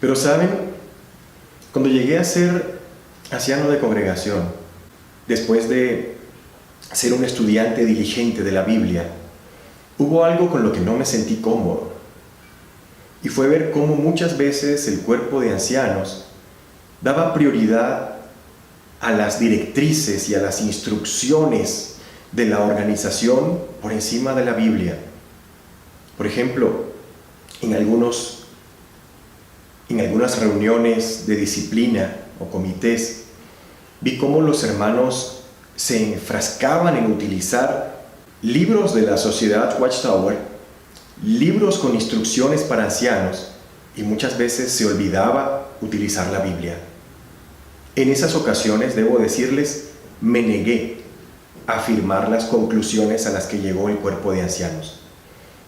Pero saben, cuando llegué a ser anciano de congregación, después de ser un estudiante diligente de la Biblia, hubo algo con lo que no me sentí cómodo. Y fue ver cómo muchas veces el cuerpo de ancianos daba prioridad a las directrices y a las instrucciones de la organización por encima de la Biblia. Por ejemplo, en algunas reuniones de disciplina o comités, vi cómo los hermanos se enfrascaban en utilizar libros de la Sociedad Watchtower, libros con instrucciones para ancianos, y muchas veces se olvidaba utilizar la Biblia. En esas ocasiones, debo decirles, me negué a afirmar las conclusiones a las que llegó el cuerpo de ancianos.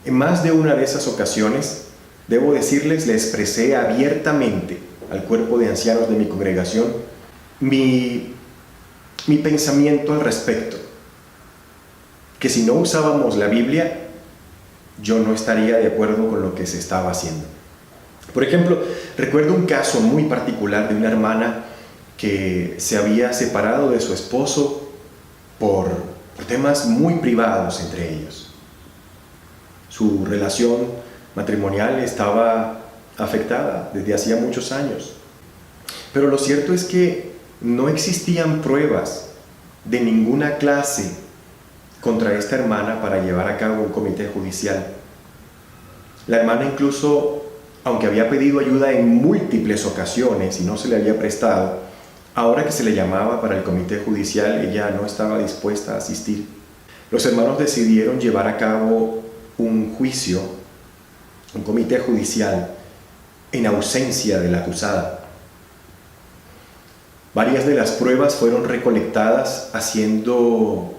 En más de una de esas ocasiones, debo decirles, le expresé abiertamente al cuerpo de ancianos de mi congregación mi pensamiento al respecto, que si no usábamos la Biblia, yo no estaría de acuerdo con lo que se estaba haciendo. Por ejemplo, recuerdo un caso muy particular de una hermana que se había separado de su esposo por temas muy privados entre ellos. Su relación matrimonial estaba afectada desde hacía muchos años. Pero lo cierto es que no existían pruebas de ninguna clase contra esta hermana para llevar a cabo un comité judicial. La hermana incluso, aunque había pedido ayuda en múltiples ocasiones y no se le había prestado, ahora que se le llamaba para el comité judicial, ella no estaba dispuesta a asistir. Los hermanos decidieron llevar a cabo un juicio, un comité judicial, en ausencia de la acusada. Varias de las pruebas fueron recolectadas haciendo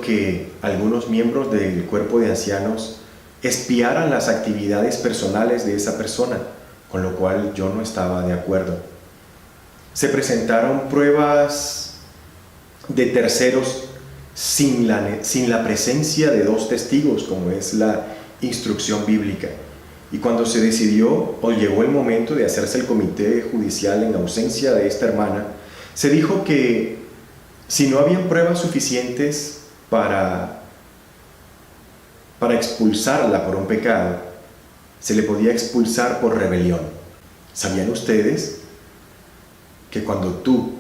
que algunos miembros del cuerpo de ancianos espiaran las actividades personales de esa persona, con lo cual yo no estaba de acuerdo. Se presentaron pruebas de terceros sin la presencia de dos testigos, como es la instrucción bíblica. Y cuando se decidió o llegó el momento de hacerse el comité judicial en ausencia de esta hermana, se dijo que si no habían pruebas suficientes para expulsarla por un pecado, se le podía expulsar por rebelión. ¿Sabían ustedes que cuando tú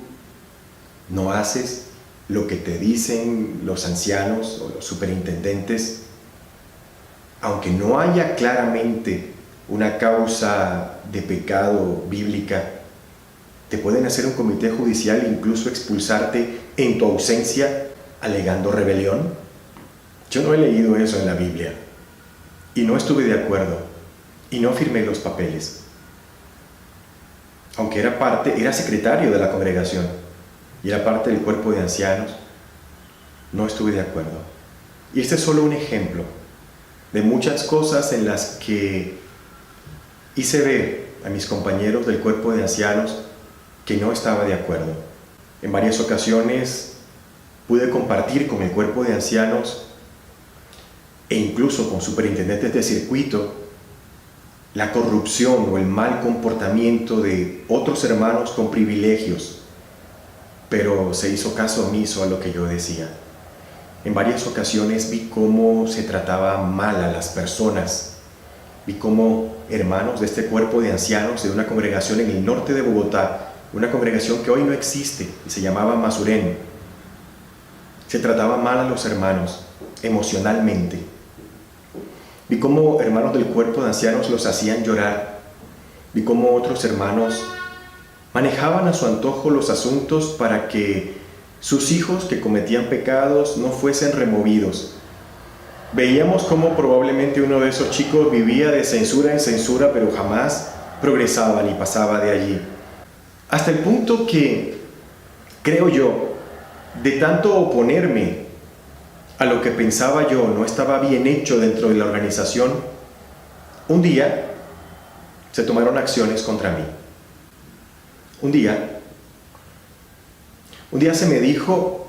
no haces lo que te dicen los ancianos o los superintendentes, aunque no haya claramente una causa de pecado bíblica, te pueden hacer un comité judicial e incluso expulsarte en tu ausencia alegando rebelión? Yo no he leído eso en la Biblia y no estuve de acuerdo y no firmé los papeles. Aunque era secretario de la congregación y era parte del cuerpo de ancianos, no estuve de acuerdo. Y este es solo un ejemplo de muchas cosas en las que hice ver a mis compañeros del cuerpo de ancianos que no estaba de acuerdo. En varias ocasiones pude compartir con el cuerpo de ancianos e incluso con superintendentes de circuito la corrupción o el mal comportamiento de otros hermanos con privilegios, pero se hizo caso omiso a lo que yo decía. En varias ocasiones vi cómo se trataba mal a las personas. Vi cómo hermanos de este cuerpo de ancianos de una congregación en el norte de Bogotá, una congregación que hoy no existe y se llamaba Masurén, se trataba mal a los hermanos emocionalmente. Vi cómo hermanos del cuerpo de ancianos los hacían llorar. Vi cómo otros hermanos manejaban a su antojo los asuntos para que sus hijos que cometían pecados no fuesen removidos. Veíamos cómo probablemente uno de esos chicos vivía de censura en censura, pero jamás progresaba ni pasaba de allí. Hasta el punto que, creo yo, de tanto oponerme a lo que pensaba yo no estaba bien hecho dentro de la organización, un día se tomaron acciones contra mí. Un día se me dijo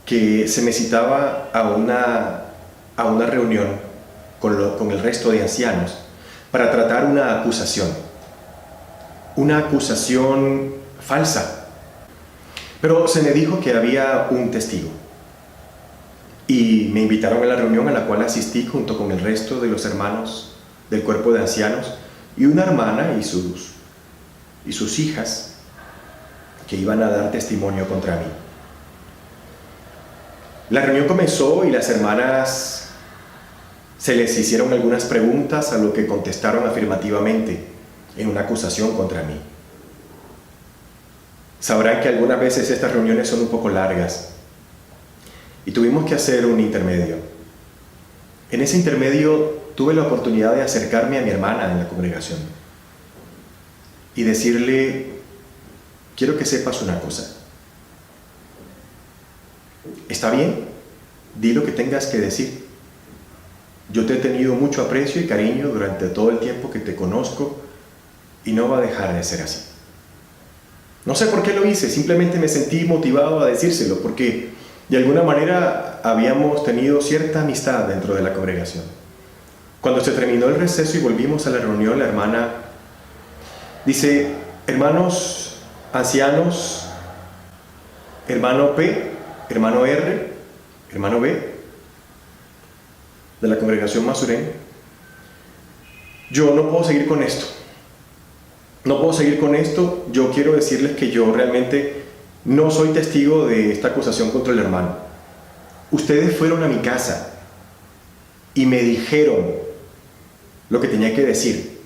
que se me citaba a una reunión con el resto de ancianos para tratar una acusación. una acusación falsa. Pero se me dijo que había un testigo. Y me invitaron a la reunión a la cual asistí junto con el resto de los hermanos del cuerpo de ancianos y una hermana y sus hijas que iban a dar testimonio contra mí. La reunión comenzó y las hermanas se les hicieron algunas preguntas, a lo que contestaron afirmativamente en una acusación contra mí. Sabrán que algunas veces estas reuniones son un poco largas y tuvimos que hacer un intermedio. En ese intermedio tuve la oportunidad de acercarme a mi hermana en la congregación y decirle: quiero que sepas una cosa. ¿Está bien? Di lo que tengas que decir. Yo te he tenido mucho aprecio y cariño durante todo el tiempo que te conozco y no va a dejar de ser así. No sé por qué lo hice, simplemente me sentí motivado a decírselo porque de alguna manera habíamos tenido cierta amistad dentro de la congregación. Cuando se terminó el receso y volvimos a la reunión, la hermana dice: hermanos ancianos, hermano P, hermano R, hermano B, de la congregación Masurén, yo no puedo seguir con esto. No puedo seguir con esto. Yo quiero decirles que yo realmente no soy testigo de esta acusación contra el hermano. Ustedes fueron a mi casa y me dijeron lo que tenía que decir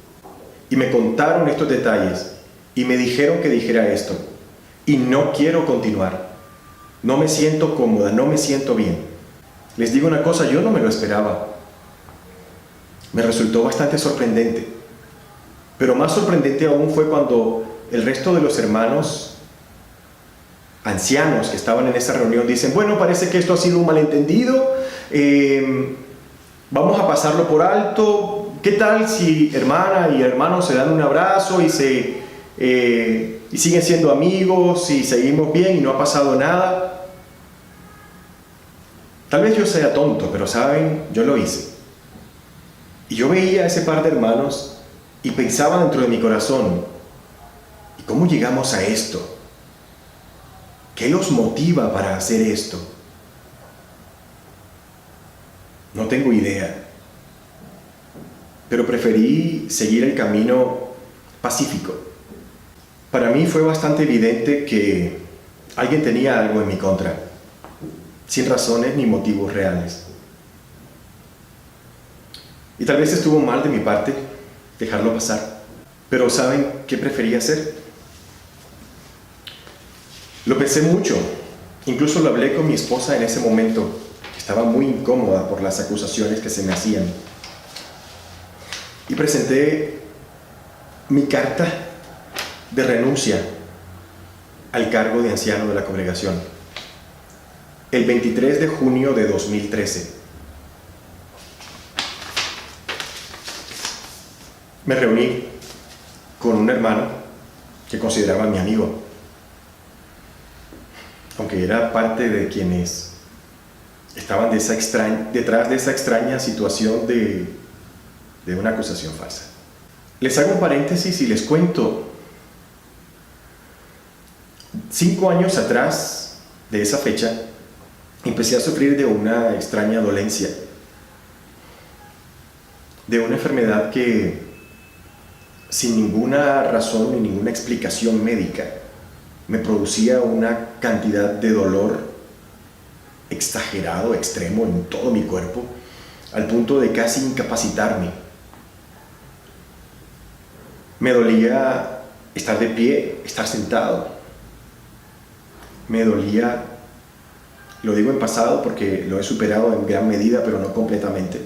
y me contaron estos detalles y me dijeron que dijera esto y no quiero continuar. No me siento cómoda, no me siento bien. Les digo una cosa, yo no me lo esperaba. Me resultó bastante sorprendente. Pero más sorprendente aún fue cuando el resto de los hermanos ancianos que estaban en esa reunión dicen: bueno, parece que esto ha sido un malentendido, vamos a pasarlo por alto. ¿Qué tal si hermana y hermano se dan un abrazo y siguen siendo amigos y seguimos bien y no ha pasado nada? Tal vez yo sea tonto, pero saben, yo lo hice. Y yo veía a ese par de hermanos y pensaba dentro de mi corazón: ¿y cómo llegamos a esto? ¿Qué los motiva para hacer esto? No tengo idea. Pero preferí seguir el camino pacífico. Para mí fue bastante evidente que alguien tenía algo en mi contra, sin razones ni motivos reales. Y tal vez estuvo mal de mi parte dejarlo pasar. Pero ¿saben qué preferí hacer? Lo pensé mucho. Incluso lo hablé con mi esposa en ese momento, que estaba muy incómoda por las acusaciones que se me hacían. Y presenté mi carta de renuncia al cargo de anciano de la congregación el 23 de junio de 2013. Me reuní con un hermano que consideraba mi amigo, aunque era parte de quienes estaban detrás de esa extraña situación de una acusación falsa. Les hago un paréntesis y les cuento: 5 años atrás de esa fecha, empecé a sufrir de una extraña dolencia, de una enfermedad que, sin ninguna razón ni ninguna explicación médica, me producía una cantidad de dolor exagerado, extremo en todo mi cuerpo, al punto de casi incapacitarme. Me dolía estar de pie, estar sentado. Me dolía, lo digo en pasado porque lo he superado en gran medida, pero no completamente.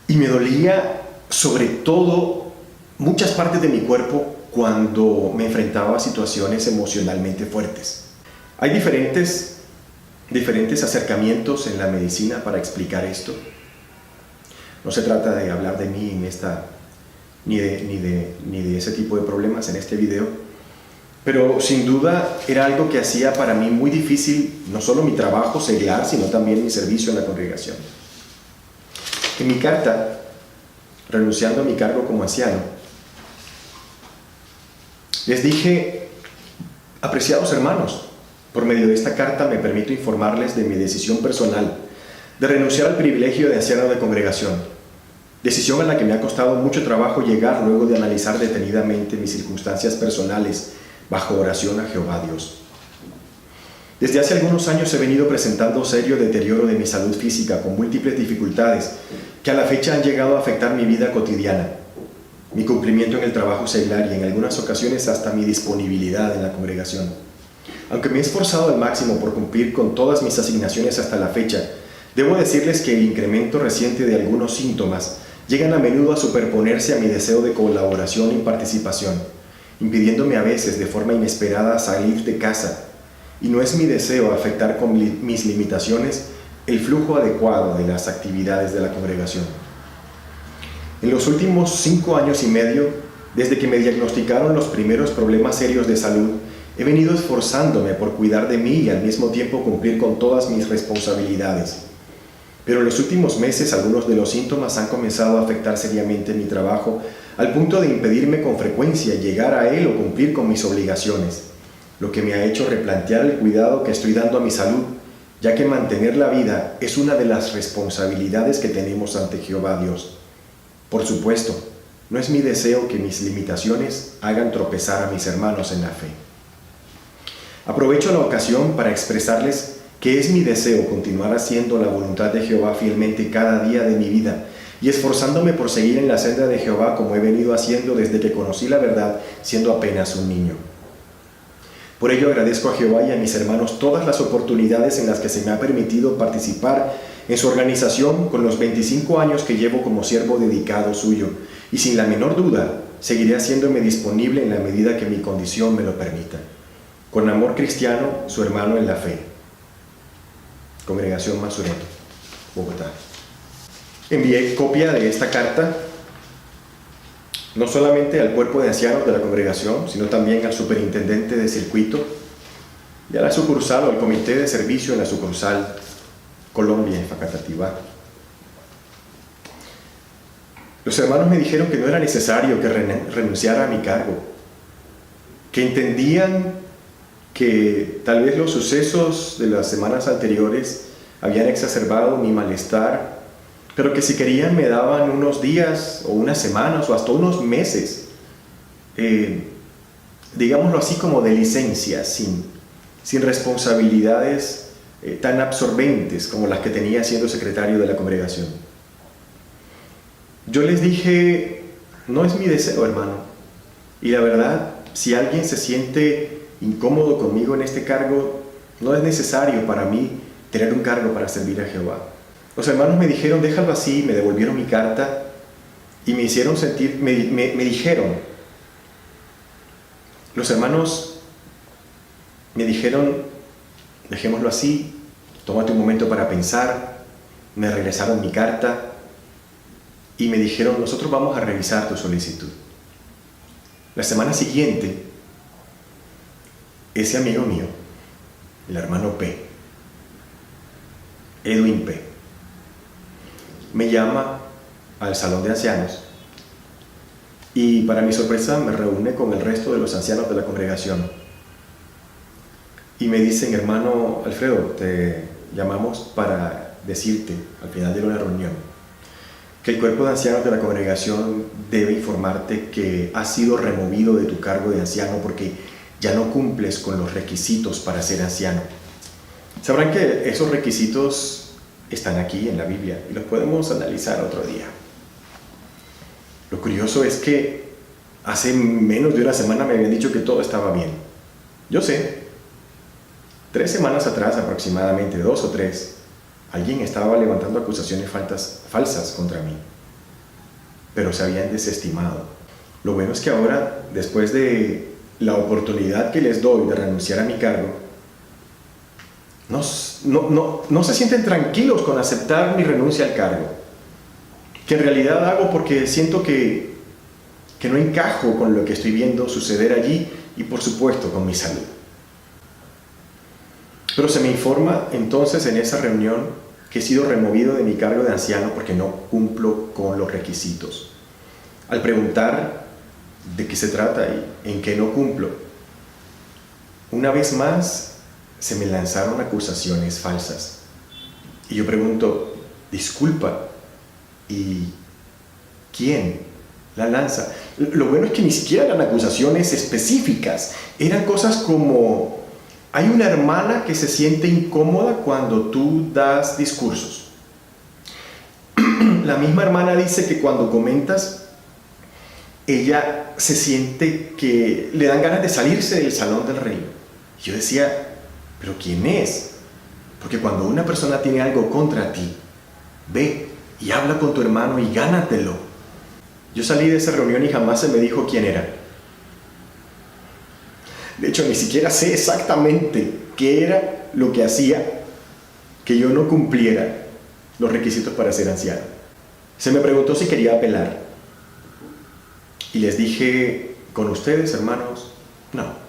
Y me dolía sobre todo muchas partes de mi cuerpo cuando me enfrentaba a situaciones emocionalmente fuertes. Hay diferentes acercamientos en la medicina para explicar esto. No se trata de hablar de mí ni de ese tipo de problemas en este video, pero sin duda era algo que hacía para mí muy difícil no solo mi trabajo seglar, sino también mi servicio en la congregación. En mi carta, renunciando a mi cargo como anciano, Les dije: apreciados hermanos, por medio de esta carta me permito informarles de mi decisión personal de renunciar al privilegio de anciano de congregación, decisión a la que me ha costado mucho trabajo llegar luego de analizar detenidamente mis circunstancias personales bajo oración a Jehová Dios. Desde hace algunos años he venido presentando serio deterioro de mi salud física con múltiples dificultades que a la fecha han llegado a afectar mi vida cotidiana, mi cumplimiento en el trabajo seglar y en algunas ocasiones hasta mi disponibilidad en la congregación. Aunque me he esforzado al máximo por cumplir con todas mis asignaciones hasta la fecha, debo decirles que el incremento reciente de algunos síntomas llegan a menudo a superponerse a mi deseo de colaboración y participación, impidiéndome a veces de forma inesperada salir de casa, y no es mi deseo afectar con mis limitaciones el flujo adecuado de las actividades de la congregación. En los últimos 5 años y medio, desde que me diagnosticaron los primeros problemas serios de salud, he venido esforzándome por cuidar de mí y al mismo tiempo cumplir con todas mis responsabilidades. Pero en los últimos meses algunos de los síntomas han comenzado a afectar seriamente mi trabajo al punto de impedirme con frecuencia llegar a él o cumplir con mis obligaciones, lo que me ha hecho replantear el cuidado que estoy dando a mi salud, ya que mantener la vida es una de las responsabilidades que tenemos ante Jehová Dios. Por supuesto, no es mi deseo que mis limitaciones hagan tropezar a mis hermanos en la fe. Aprovecho la ocasión para expresarles que es mi deseo continuar haciendo la voluntad de Jehová fielmente cada día de mi vida y esforzándome por seguir en la senda de Jehová como he venido haciendo desde que conocí la verdad siendo apenas un niño. Por ello agradezco a Jehová y a mis hermanos todas las oportunidades en las que se me ha permitido participar en su organización con los 25 años que llevo como siervo dedicado suyo, y sin la menor duda seguiré haciéndome disponible en la medida que mi condición me lo permita. Con amor cristiano, su hermano en la fe. Congregación Masurero, Bogotá. Envié copia de esta carta no solamente al cuerpo de ancianos de la congregación, sino también al superintendente de circuito y a la sucursal o al comité de servicio en la sucursal Colombia en Facatativá. Los hermanos me dijeron que no era necesario que renunciara a mi cargo, que entendían que tal vez los sucesos de las semanas anteriores habían exacerbado mi malestar, pero que si querían me daban unos días o unas semanas o hasta unos meses, digámoslo así, como de licencia, sin responsabilidades tan absorbentes como las que tenía siendo secretario de la congregación. Yo les dije: no es mi deseo, hermano, y la verdad, si alguien se siente incómodo conmigo en este cargo, no es necesario para mí tener un cargo para servir a Jehová. Los hermanos me dijeron: déjalo así, me devolvieron mi carta y me hicieron sentir, me dijeron, los hermanos me dijeron: dejémoslo así, tómate un momento para pensar. Me regresaron mi carta y me dijeron: nosotros vamos a revisar tu solicitud. La semana siguiente, ese amigo mío, el hermano P, Edwin P, me llama al salón de ancianos y para mi sorpresa me reúne con el resto de los ancianos de la congregación y me dicen: hermano Alfredo, te llamamos para decirte al final de una reunión que el cuerpo de ancianos de la congregación debe informarte que has sido removido de tu cargo de anciano porque ya no cumples con los requisitos para ser anciano. Sabrán que esos requisitos están aquí en la Biblia y los podemos analizar otro día. Lo curioso es que hace menos de una semana me habían dicho que todo estaba bien. Yo sé, 3 semanas atrás aproximadamente, 2 o 3, alguien estaba levantando acusaciones falsas contra mí, pero se habían desestimado. Lo bueno es que ahora, después de la oportunidad que les doy de renunciar a mi cargo, no se sienten tranquilos con aceptar mi renuncia al cargo, que en realidad hago porque siento que no encajo con lo que estoy viendo suceder allí y por supuesto con mi salud. Pero se me informa entonces en esa reunión que he sido removido de mi cargo de anciano porque no cumplo con los requisitos. Al preguntar de qué se trata y en qué no cumplo. Una vez más se me lanzaron acusaciones falsas. Y yo pregunto, disculpa, ¿y quién la lanza? Lo bueno es que ni siquiera eran acusaciones específicas. Eran cosas como, hay una hermana que se siente incómoda cuando tú das discursos. La misma hermana dice que cuando comentas, ella se siente que le dan ganas de salirse del salón del reino. Yo decía, ¿pero quién es? Porque cuando una persona tiene algo contra ti, ve y habla con tu hermano y gánatelo. Yo salí de esa reunión y jamás se me dijo quién era. De hecho, ni siquiera sé exactamente qué era lo que hacía que yo no cumpliera los requisitos para ser anciano. Se me preguntó si quería apelar. Y les dije, con ustedes, hermanos, no.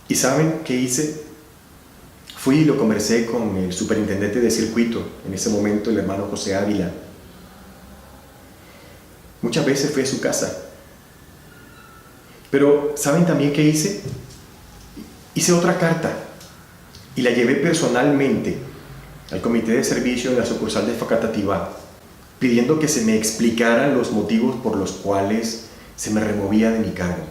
¿Y saben qué hice? Fui y lo conversé con el superintendente de circuito, en ese momento el hermano José Ávila. Muchas veces fui a su casa. Pero, ¿saben también qué hice? Hice otra carta y la llevé personalmente al comité de servicio de la sucursal de Facatativá, pidiendo que se me explicaran los motivos por los cuales se me removía de mi cargo.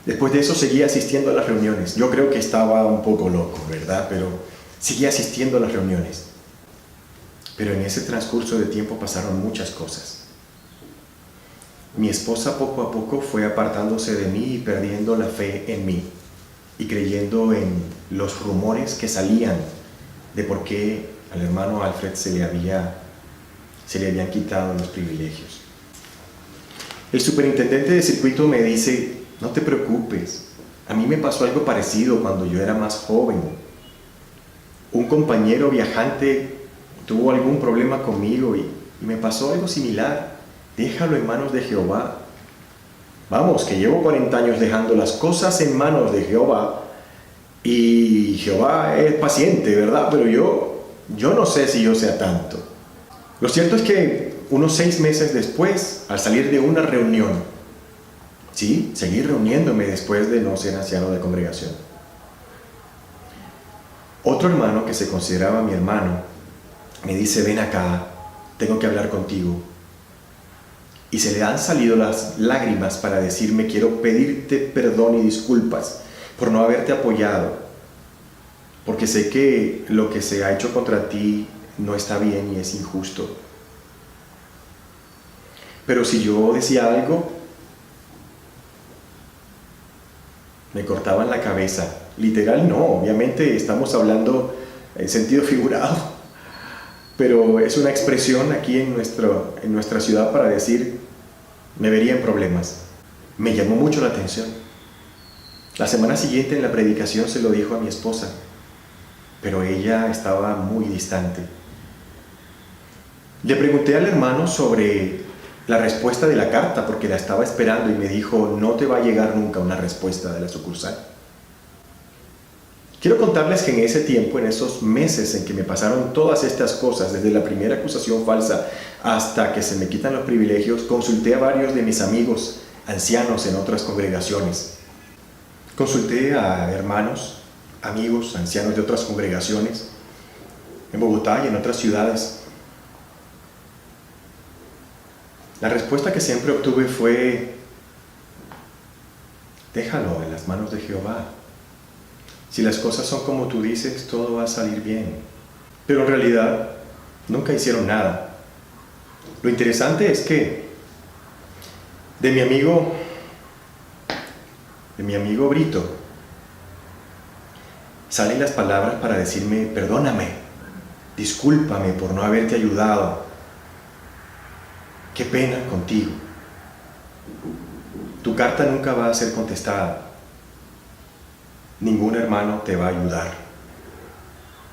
Después de eso seguí asistiendo a las reuniones. Yo creo que estaba un poco loco, ¿verdad? Pero seguí asistiendo a las reuniones. Pero en ese transcurso de tiempo pasaron muchas cosas. Mi esposa poco a poco fue apartándose de mí y perdiendo la fe en mí y creyendo en los rumores que salían de por qué al hermano Alfred se le habían quitado los privilegios. El superintendente de circuito me dice, no te preocupes, a mí me pasó algo parecido cuando yo era más joven. Un compañero viajante tuvo algún problema conmigo y me pasó algo similar. Déjalo en manos de Jehová. Vamos, que llevo 40 años dejando las cosas en manos de Jehová y Jehová es paciente, ¿verdad? Pero yo no sé si yo sea tanto. Lo cierto es que unos 6 meses después, al salir de una reunión, sí, seguí reuniéndome después de no ser anciano de congregación. Otro hermano que se consideraba mi hermano me dice, ven acá, tengo que hablar contigo. Y se le han salido las lágrimas para decirme, quiero pedirte perdón y disculpas por no haberte apoyado, porque sé que lo que se ha hecho contra ti no está bien y es injusto. Pero si yo decía algo, me cortaban la cabeza. Literal no, obviamente estamos hablando en sentido figurado, pero es una expresión aquí en nuestra ciudad para decir, me vería en problemas. Me llamó mucho la atención. La semana siguiente en la predicación se lo dijo a mi esposa, pero ella estaba muy distante. Le pregunté al hermano sobre la respuesta de la carta, porque la estaba esperando, y me dijo, no te va a llegar nunca una respuesta de la sucursal. Quiero contarles que en ese tiempo, en esos meses en que me pasaron todas estas cosas, desde la primera acusación falsa hasta que se me quitan los privilegios, consulté a varios de mis amigos ancianos en otras congregaciones. Consulté a hermanos, amigos, ancianos de otras congregaciones, en Bogotá y en otras ciudades. La respuesta que siempre obtuve fue, déjalo en las manos de Jehová. Si las cosas son como tú dices, todo va a salir bien. Pero en realidad, nunca hicieron nada. Lo interesante es que de mi amigo Brito, salen las palabras para decirme, perdóname, discúlpame por no haberte ayudado. Qué pena contigo. Tu carta nunca va a ser contestada. Ningún hermano te va a ayudar.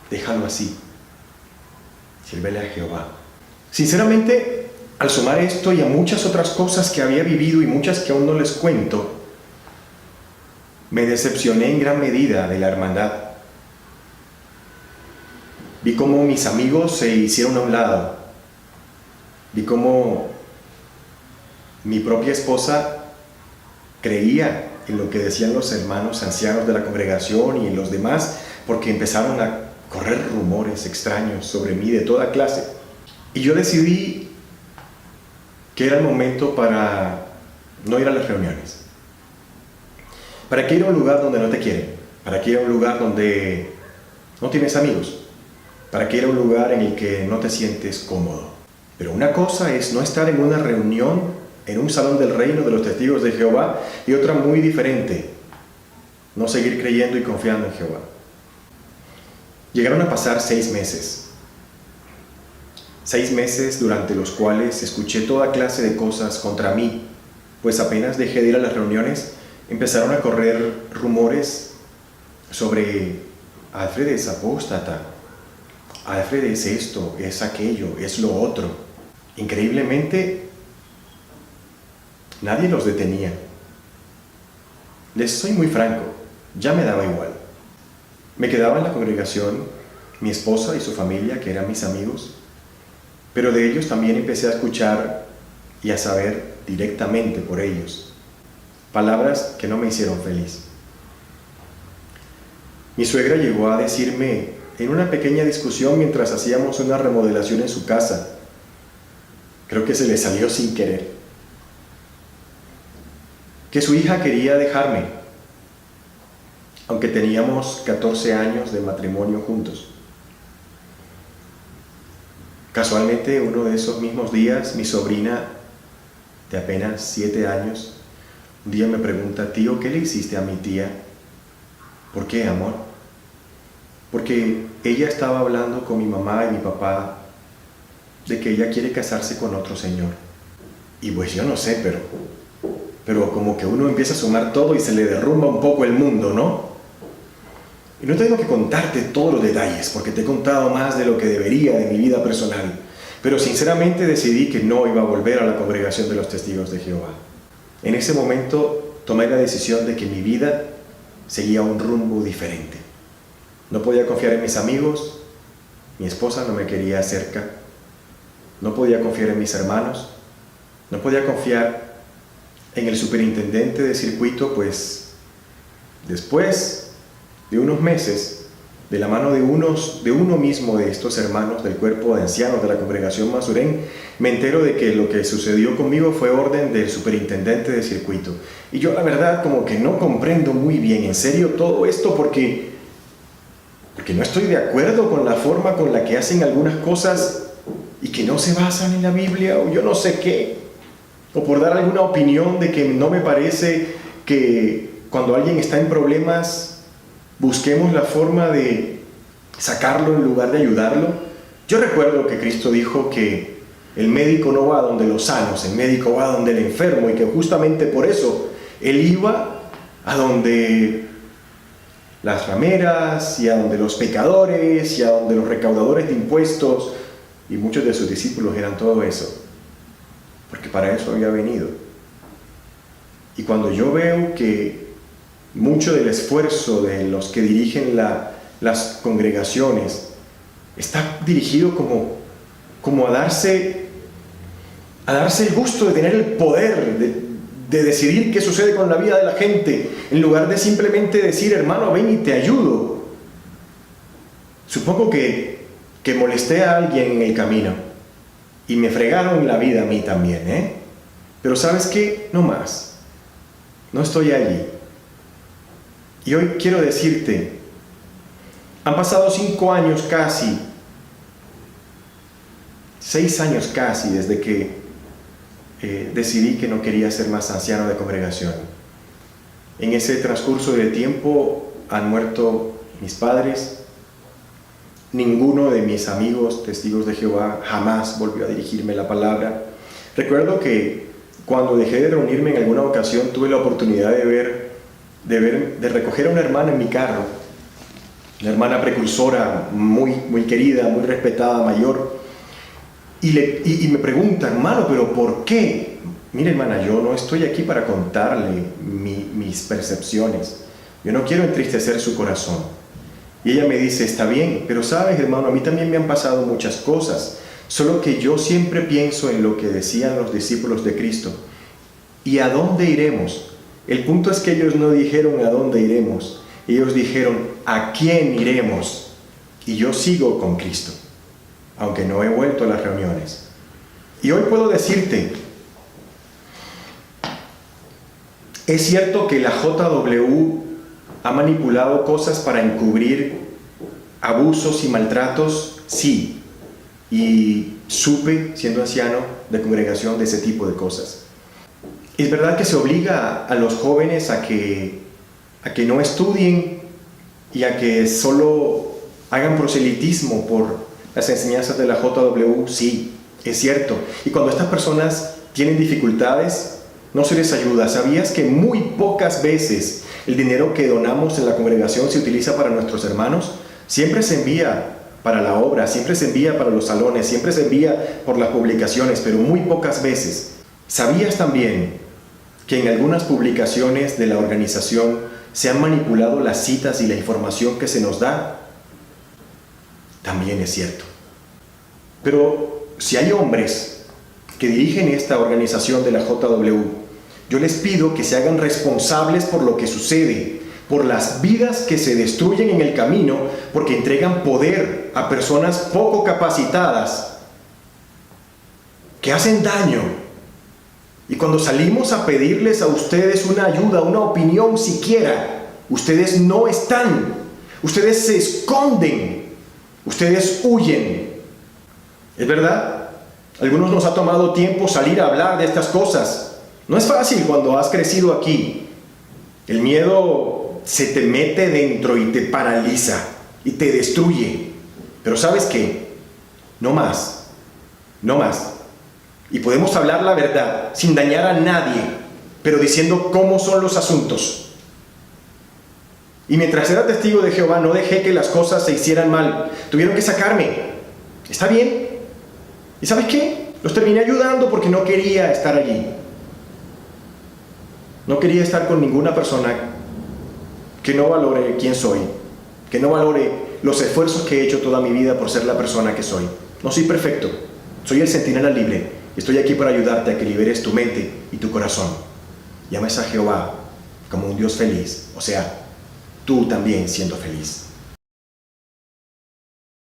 Déjalo así. Sírvele a Jehová. Sinceramente, al sumar esto y a muchas otras cosas que había vivido y muchas que aún no les cuento, me decepcioné en gran medida de la hermandad. Vi cómo mis amigos se hicieron a un lado. Vi cómo Mi propia esposa creía en lo que decían los hermanos ancianos de la congregación y en los demás, porque empezaron a correr rumores extraños sobre mí de toda clase. Y yo decidí que era el momento para no ir a las reuniones. ¿Para qué ir a un lugar donde no te quieren? ¿Para qué ir a un lugar donde no tienes amigos? ¿Para qué ir a un lugar en el que no te sientes cómodo? Pero una cosa es no estar en una reunión en un salón del reino de los testigos de Jehová, y otra muy diferente, no seguir creyendo y confiando en Jehová. Llegaron a pasar 6 meses. 6 meses durante los cuales escuché toda clase de cosas contra mí, pues apenas dejé de ir a las reuniones, empezaron a correr rumores sobre Alfred es apóstata, Alfred es esto, es aquello, es lo otro. Increíblemente, nadie los detenía. Les soy muy franco, ya me daba igual. Me quedaba en la congregación, mi esposa y su familia, que eran mis amigos, pero de ellos también empecé a escuchar y a saber directamente por ellos palabras que no me hicieron feliz. Mi suegra llegó a decirme en una pequeña discusión mientras hacíamos una remodelación en su casa, creo que se le salió sin querer, que su hija quería dejarme, aunque teníamos 14 años de matrimonio juntos. Casualmente, uno de esos mismos días, mi sobrina de apenas 7 años, un día me pregunta: tío, ¿qué le hiciste a mi tía? ¿Por qué, amor? Porque ella estaba hablando con mi mamá y mi papá de que ella quiere casarse con otro señor. Y pues yo no sé, pero como que uno empieza a sumar todo y se le derrumba un poco el mundo, ¿no? Y no tengo que contarte todos los detalles, porque te he contado más de lo que debería de mi vida personal. Pero sinceramente decidí que no iba a volver a la congregación de los testigos de Jehová. En ese momento tomé la decisión de que mi vida seguía un rumbo diferente. No podía confiar en mis amigos, mi esposa no me quería cerca, no podía confiar en mis hermanos, no podía confiar en el superintendente de circuito, pues después de unos meses, de la mano de uno mismo de estos hermanos del cuerpo de ancianos de la congregación Masurén, me entero de que lo que sucedió conmigo fue orden del superintendente de circuito. Y yo la verdad como que no comprendo muy bien en serio todo esto, porque no estoy de acuerdo con la forma con la que hacen algunas cosas y que no se basan en la Biblia o yo no sé qué, o por dar alguna opinión de que no me parece que cuando alguien está en problemas busquemos la forma de sacarlo en lugar de ayudarlo. Yo recuerdo que Cristo dijo que el médico no va a donde los sanos, el médico va a donde el enfermo, y que justamente por eso Él iba a donde las rameras y a donde los pecadores y a donde los recaudadores de impuestos, y muchos de sus discípulos eran todo eso, porque para eso había venido. Y cuando yo veo que mucho del esfuerzo de los que dirigen las congregaciones está dirigido como a darse el gusto de tener el poder de decidir qué sucede con la vida de la gente, en lugar de simplemente decir: hermano, ven y te ayudo. Supongo que molesté a alguien en el camino y me fregaron la vida a mí también, pero ¿sabes qué? No más. No estoy allí. Y hoy quiero decirte, han pasado 5 años casi, 6 años casi, desde que decidí que no quería ser más anciano de congregación. En ese transcurso de tiempo han muerto mis padres. Ninguno de mis amigos testigos de Jehová jamás volvió a dirigirme la palabra. Recuerdo que cuando dejé de reunirme en alguna ocasión tuve la oportunidad de recoger a una hermana en mi carro, una hermana precursora muy querida, muy respetada, mayor, y me pregunta: hermano, ¿pero por qué? Mire, hermana, yo no estoy aquí para contarle mis percepciones, yo no quiero entristecer su corazón. Y ella me dice: está bien, pero sabes, hermano, a mí también me han pasado muchas cosas, solo que yo siempre pienso en lo que decían los discípulos de Cristo, ¿y a dónde iremos? El punto es que ellos no dijeron a dónde iremos, ellos dijeron a quién iremos. Y yo sigo con Cristo, aunque no he vuelto a las reuniones. Y hoy puedo decirte, es cierto que la JW ha manipulado cosas para encubrir abusos y maltratos, sí. Y supe, siendo anciano de congregación, de ese tipo de cosas. Es verdad que se obliga a los jóvenes a que no estudien y a que solo hagan proselitismo por las enseñanzas de la JW, sí, es cierto. Y cuando estas personas tienen dificultades, no se les ayuda. ¿Sabías que muy pocas veces el dinero que donamos en la congregación se utiliza para nuestros hermanos? Siempre se envía para la obra, siempre se envía para los salones, siempre se envía por las publicaciones, pero muy pocas veces. ¿Sabías también que en algunas publicaciones de la organización se han manipulado las citas y la información que se nos da? También es cierto. Pero si hay hombres que dirigen esta organización de la JW, yo les pido que se hagan responsables por lo que sucede, por las vidas que se destruyen en el camino, porque entregan poder a personas poco capacitadas, que hacen daño. Y cuando salimos a pedirles a ustedes una ayuda, una opinión siquiera, ustedes no están, ustedes se esconden, ustedes huyen. ¿Es verdad? A algunos nos ha tomado tiempo salir a hablar de estas cosas. No es fácil cuando has crecido aquí. El miedo se te mete dentro y te paraliza y te destruye. Pero ¿sabes qué? No más. No más. Y podemos hablar la verdad sin dañar a nadie, pero diciendo cómo son los asuntos. Y mientras era testigo de Jehová, no dejé que las cosas se hicieran mal. Tuvieron que sacarme. ¿Está bien? ¿Y sabes qué? Los terminé ayudando porque no quería estar allí. No quería estar con ninguna persona que no valore quién soy, que no valore los esfuerzos que he hecho toda mi vida por ser la persona que soy. No soy perfecto, soy el centinela libre. Estoy aquí para ayudarte a que liberes tu mente y tu corazón. Llames a Jehová como un Dios feliz, o sea, tú también siendo feliz.